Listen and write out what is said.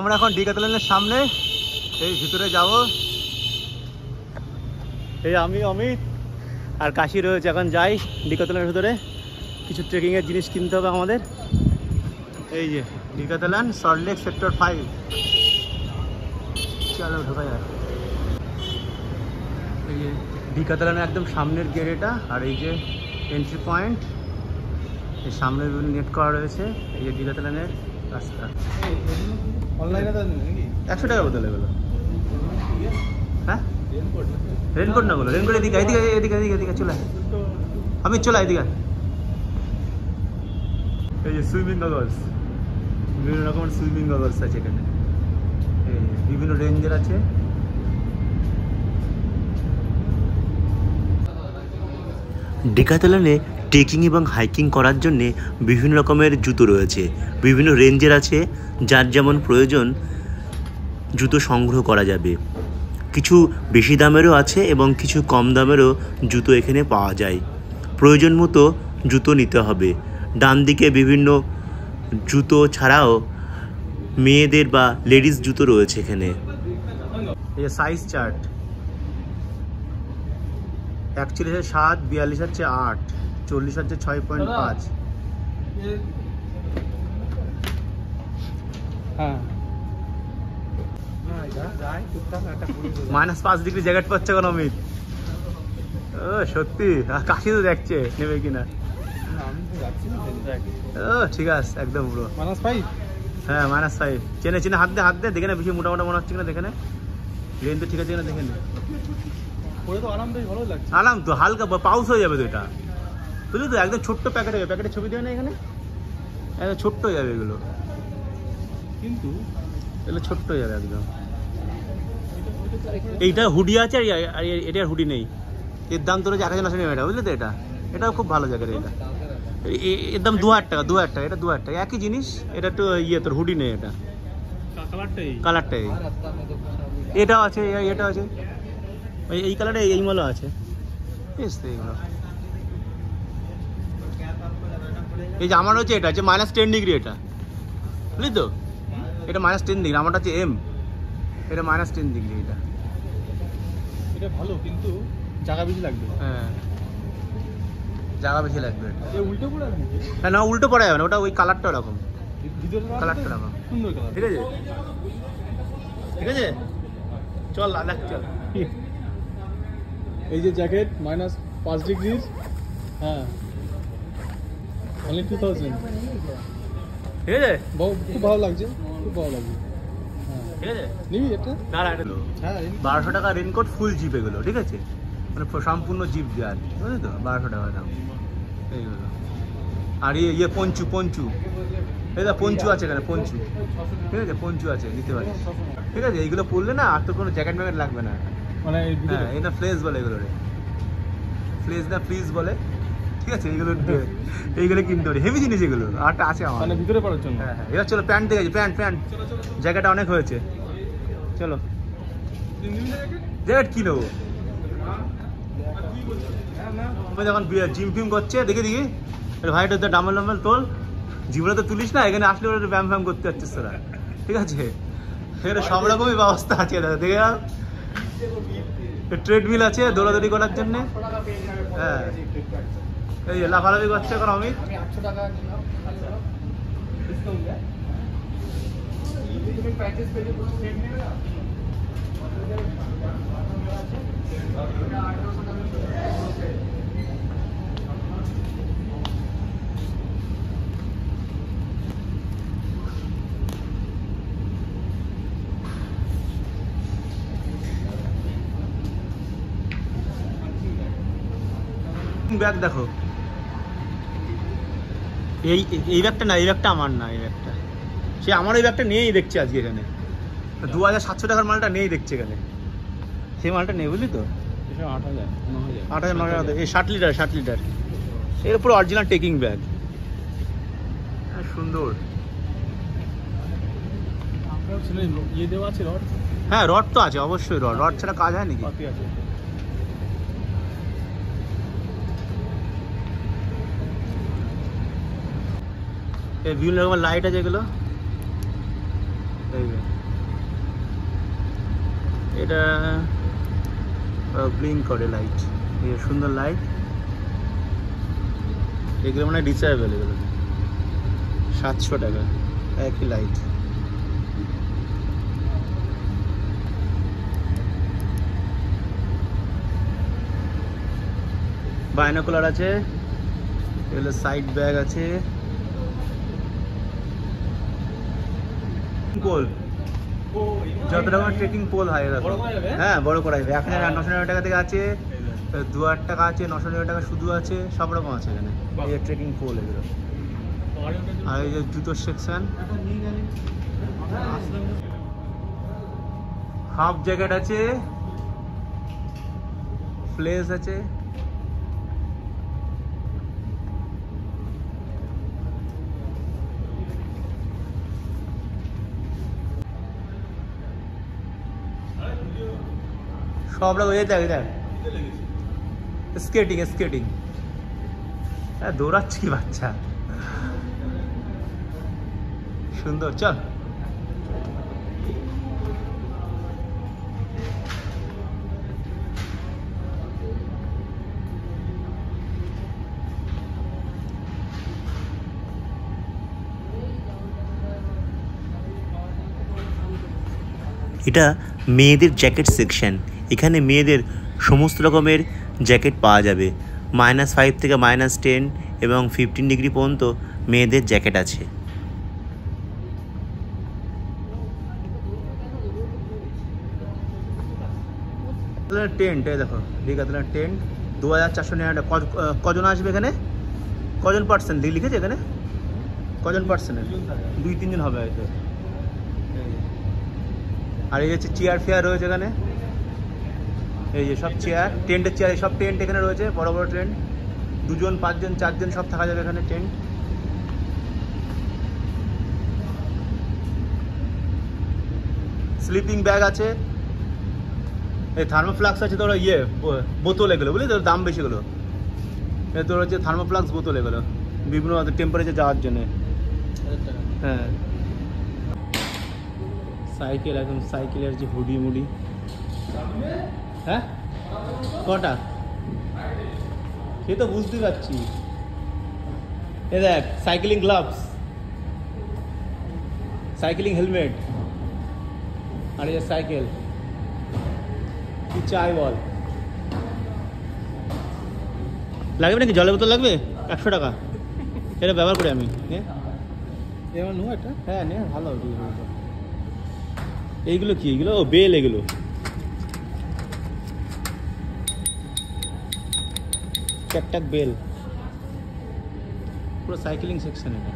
আমরা এখন ডিকাথলনের সামনে এই ভিতরে যাব। এই আমি অমিত আর কাশি রয়েছে। এখন যাই ডিকাথলনের ভিতরে, কিছু ট্রেকিংয়ের জিনিস কিনতে হবে আমাদের। এই যে ডিকাথলন সল্টলেক সেক্টর 5। চলো ঢোকা যায়। এই যে ডিকাথলনের একদম সামনের গেট এটা, আর এই যে এন্ট্রি পয়েন্ট। এই সামনে বিভিন্ন নেট করা রয়েছে। এই যে ডিকাথলনের রাস্তা। অনলাইনে 100 টাকা বোতল এগুলো। হ্যাঁ রেনকোট না বলো, রেনকোট এদিকে এদিকে এদিকে এদিকে এদিকে চলে আমি চলে এদিকে। এই যে সুইমিং গগলস, বিভিন্ন রকমের সুইমিং গগলস আছে এখানে, বিভিন্ন রেঞ্জের আছে। ডিকাথলনে ট্রেকিং এবং হাইকিং করার জন্য বিভিন্ন রকমের জুতো রয়েছে, বিভিন্ন রেঞ্জের আছে। যার যেমন প্রয়োজন জুতো সংগ্রহ করা যাবে। কিছু বেশি দামেরও আছে এবং কিছু কম দামেরও জুতো এখানে পাওয়া যায়। প্রয়োজন মতো জুতো নিতে হবে। ডান দিকে বিভিন্ন জুতো ছাড়াও মেয়েদের বা লেডিস জুতো রয়েছে এখানে। এই যে সাইজ চার্ট, 41 হচ্ছে 7, 42 হচ্ছে 8, 40 হচ্ছে 6.5। হ্যাঁ -5 ডিগ্রি জ্যাকেট পাচ্ছে কোন অমিত? ও সত্যি, কাশি তো দেখছে নেবে কিনা। ও ঠিক আছে একদম পুরো -5। হ্যাঁ -5। চেনে চেনে হাত দে দেখে না, বেশি মোটা মোটা মনে হচ্ছে কিনা দেখে না। রেন তো ঠিক আছে কিনা দেখে না। আরাম তো, হালকা পাউস হয়ে যাবে তো এটা, বুঝলি তো। একদম ছোট্ট প্যাকেট হবে, প্যাকেটের ছবি দেবে না এখানে, একদম ছোট্ট হয়ে যাবে এগুলো, কিন্তু এগুলো ছোট্ট হয়ে যাবে একদম। এইটা হুডি আছে আর এটার হুডি নেই। এর দাম তোর 1080 এটা, বুঝলি তো। এটাও খুব ভালো জায়গা। এটা এর দাম 2000 টাকা, 2000 টাকা। এটা 2000 টাকা, একই জিনিস। এটা তো তোর হুডি নেই, এটা কালারটাই। এটাও আছে, এটাও আছে, এই কালারে এই মালও আছে। এই যে আমার হচ্ছে এটা হচ্ছে -10 ডিগ্রি, এটা বুঝলি তো। এটা -10 ডিগ্রি, আমারটা হচ্ছে এম, এটা -10 ডিগ্রি। এটা ভালো, কিন্তু জায়গা বেশি লাগবে। হ্যাঁ জায়গা বেশি লাগবে। উল্টো পড়ে যাবে? হ্যাঁ না, উল্টো পড়ে যাবে না, ওটা ওই কালারটা ওরকম, কালারটা ওরকম। ঠিক আছে ঠিক আছে, চল লাদাখ চল। এই যে জ্যাকেট -5 ডিগ্রি, হ্যাঁ অনলি 2000। ঠিক আছে, খুব ভালো লাগছে, খুব ভালো লাগছে। ঠিক আছে নিবি এটা? না না, এটা 1200 টাকা রেনকোট, ফুল জিপ এগুলো। ঠিক আছে, মানে সম্পূর্ণ জিপ দেওয়া, বুঝলি তো। 1200 টাকা দাম এইগুলো। আর ইয়ে পঞ্চু এই দা পঞ্চু আছে এখানে, পঞ্চু। ঠিক আছে, পঞ্চু আছে, নিতে পারিস। ঠিক আছে, এইগুলো পরলে না আর তো কোনো জ্যাকেট ম্যাকেট লাগবে না। মানে হ্যাঁ এটা ফ্লেজ বলে এগুলো রে, ফ্লেজ না ফ্রিজ বলে। ঠিক আছে, এইগুলো কিনতে পারি, হেভি জিনিস এগুলো। আরটা আছে আমার, মানে ভিতরে পড়ার জন্য। হ্যাঁ হ্যাঁ। এবার চলো প্যান্ট দেখে, প্যান্ট জ্যাকেটটা অনেক হয়েছে, চলো জ্যাকেট কি নেবো। যখন জিম ফিম করছে দেখি ভাইটা তো ডাম্বেল তোল, জিমে তো তুলিস না, এখানে আসলে ওরা ব্যায়াম ফ্যাম করতে যাচ্ছিস তোরা। ঠিক আছে, এখানে সব রকমই ব্যবস্থা আছে দেখে। ট্রেডমিল আছে দৌড়াদৌড়ি করার জন্য। হ্যাঁ এই লাফালাফি করছে এখন অমিত। ব্যাগ দেখো, এই ব্যাগটা না, এই ব্যাগটা আমার না, এই ব্যাগটা সে আমার। ওই ব্যাগটা নিয়েই দেখছি আজকে এখানে, 2700 টাকার মালটা নিয়েই দেখছি এখানে। সেই মালটা নেই, বুঝলি তো। 8000 9,000 এই 60 লিটার এর উপর অরিজিনাল টেকিং ব্যাগ, সুন্দর। ইয়ে দেওয়া আছে রড? হ্যাঁ রড তো আছে অবশ্যই, রড ছাড়া কাজ হয় নাকি। বিভিন্ন রকমের লাইট আছে এগুলো, এই যে এটা ব্লিঙ্ক করে লাইট, এই যে সুন্দর লাইট। এগুলো মানে ডিচার্জেবল, এগুলো 700 টাকা একই লাইট। বাইনোকুলার আছে, এগুলো সাইড ব্যাগ আছে। পোল, যত রকম ট্রেকিং পোল হয় এরকম। হ্যাঁ বড় করা যাবে। 1999 টাকা থেকে আছে, 2000 টাকা আছে, 999 টাকা শুধু আছে, সব রকম আছে এখানে। এই যে ট্রেকিং পোল এগুলো। আর এই যে জুতোর সেকশন, হাফ জ্যাকেট আছে, ফ্লেস আছে। সব রকম। এই দেখ দেখ স্কেটিং, স্কেটিং। হ্যাঁ দৌড়াচ্ছে কি বাচ্চা, সুন্দর। চল এটা মেয়েদের জ্যাকেট সেকশন। এখানে মেয়েদের সমস্ত রকমের জ্যাকেট পাওয়া যাবে। -5 থেকে -10 এবং 15 ডিগ্রি পর্যন্ত মেয়েদের জ্যাকেট আছে। টেন্ট, এই দেখো ডিকাথলন টেন্ট 2499 টাকা। কজন আসবে এখানে, কজন পার্সেন্ট লিখেছে এখানে, কজন পার্সেন্ট? 2-3 জন হবে হয়তো। আর এই হচ্ছে চেয়ার ফেয়ার রয়েছে এখানে, এই যে সব চেয়ার, টেন্টের চেয়ার, সব টেন্ট এখানে রয়েছে, বড় বড় টেন্ট। 2 জন 5 জন 4 জন সব থাকা যাবে এখানে টেন্ট। স্লিপিং ব্যাগ আছে, এই থার্মোফ্লাক্স আছে তোর, ইয়ে বোতল এগুলো বুঝলি, তোর দাম বেশি গুলো। তোর হচ্ছে থার্মোফ্লাক্স বোতল এগুলো, বিভিন্ন টেম্পারেচার যাওয়ার জন্য। হ্যাঁ সাইকেল, একদম সাইকেলের যে হুডি মুডি। হ্যাঁ কটা সে তো বুঝতে পারছি। এ দেখ সাইকেলিং গ্লাভস, সাইকেলিং হেলমেট, আর এই সাইকেল। কি চাই বল, লাগবে নাকি? জলের বোতল লাগবে? 100 টাকা। এটা ব্যবহার করি আমি। এবার নো এটা। হ্যাঁ নে, ভালো। এইগুলো কি? এগুলো বেল, এগুলো ট্যাক বেল। পুরো সাইকেলিং সেকশন এটা।